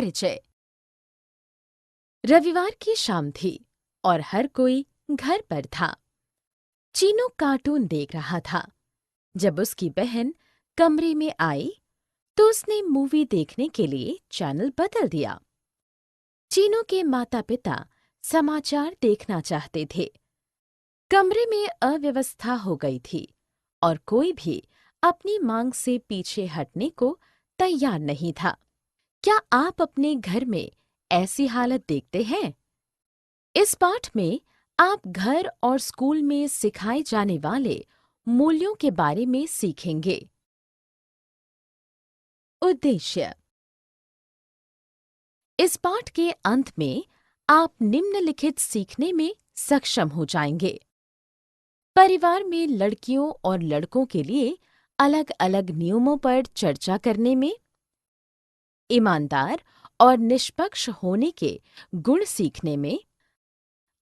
परिचय। रविवार की शाम थी और हर कोई घर पर था। चीनू कार्टून देख रहा था। जब उसकी बहन कमरे में आई तो उसने मूवी देखने के लिए चैनल बदल दिया। चीनू के माता-पिता समाचार देखना चाहते थे। कमरे में अव्यवस्था हो गई थी और कोई भी अपनी मांग से पीछे हटने को तैयार नहीं था। क्या आप अपने घर में ऐसी हालत देखते हैं? इस पाठ में आप घर और स्कूल में सिखाए जाने वाले मूल्यों के बारे में सीखेंगे। उद्देश्य। इस पाठ के अंत में आप निम्नलिखित सीखने में सक्षम हो जाएंगे। परिवार में लड़कियों और लड़कों के लिए अलग-अलग नियमों पर चर्चा करने में, ईमानदार और निष्पक्ष होने के गुण सीखने में,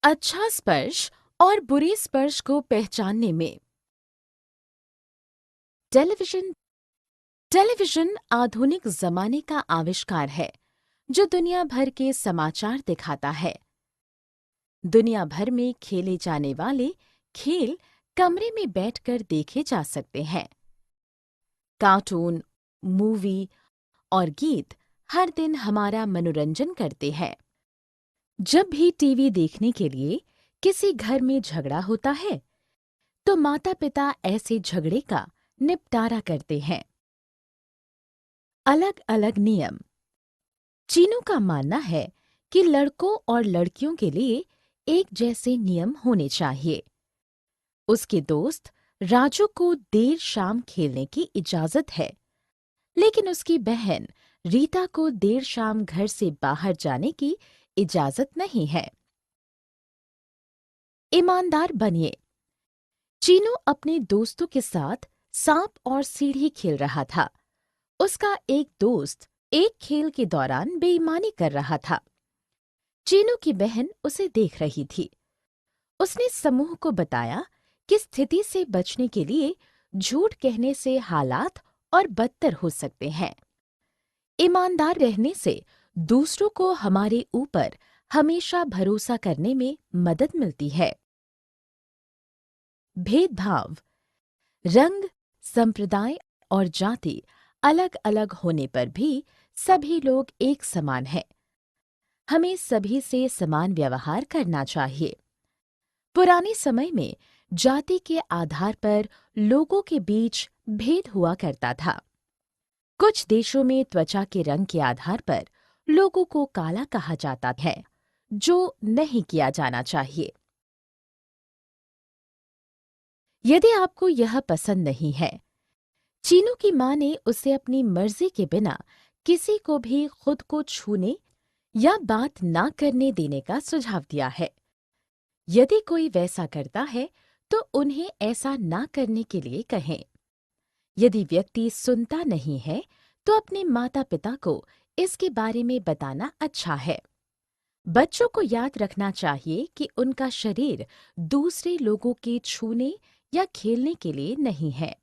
अच्छा स्पर्श और बुरे स्पर्श को पहचानने में। टेलीविजन आधुनिक जमाने का आविष्कार है जो दुनिया भर के समाचार दिखाता है। दुनिया भर में खेले जाने वाले खेल कमरे में बैठकर देखे जा सकते हैं। कार्टून, मूवी और गीत हर दिन हमारा मनोरंजन करते हैं। जब भी टीवी देखने के लिए किसी घर में झगड़ा होता है, तो माता-पिता ऐसे झगड़े का निपटारा करते हैं। अलग-अलग नियम। चीनू का मानना है कि लड़कों और लड़कियों के लिए एक जैसे नियम होने चाहिए। उसके दोस्त राजू को देर शाम खेलने की इजाजत है, लेकिन उसकी बहन रीता को देर शाम घर से बाहर जाने की इजाजत नहीं है। ईमानदार बनिए। चीनू अपने दोस्तों के साथ सांप और सीढ़ी खेल रहा था। उसका एक दोस्त एक खेल के दौरान बेईमानी कर रहा था। चीनू की बहन उसे देख रही थी। उसने समूह को बताया कि स्थिति से बचने के लिए झूठ कहने से हालात और बदतर हो सकते हैं। ईमानदार रहने से दूसरों को हमारे ऊपर हमेशा भरोसा करने में मदद मिलती है। भेदभाव। रंग, संप्रदाय और जाति अलग-अलग होने पर भी सभी लोग एक समान हैं। हमें सभी से समान व्यवहार करना चाहिए। पुराने समय में जाति के आधार पर लोगों के बीच भेद हुआ करता था। कुछ देशों में त्वचा के रंग के आधार पर लोगों को काला कहा जाता है, जो नहीं किया जाना चाहिए। यदि आपको यह पसंद नहीं है, चीनू की मां ने उसे अपनी मर्जी के बिना किसी को भी खुद को छूने या बात ना करने देने का सुझाव दिया है। यदि कोई वैसा करता है तो उन्हें ऐसा ना करने के लिए कहें। यदि व्यक्ति सुनता नहीं है तो अपने माता-पिता को इसके बारे में बताना अच्छा है। बच्चों को याद रखना चाहिए कि उनका शरीर दूसरे लोगों के छूने या खेलने के लिए नहीं है।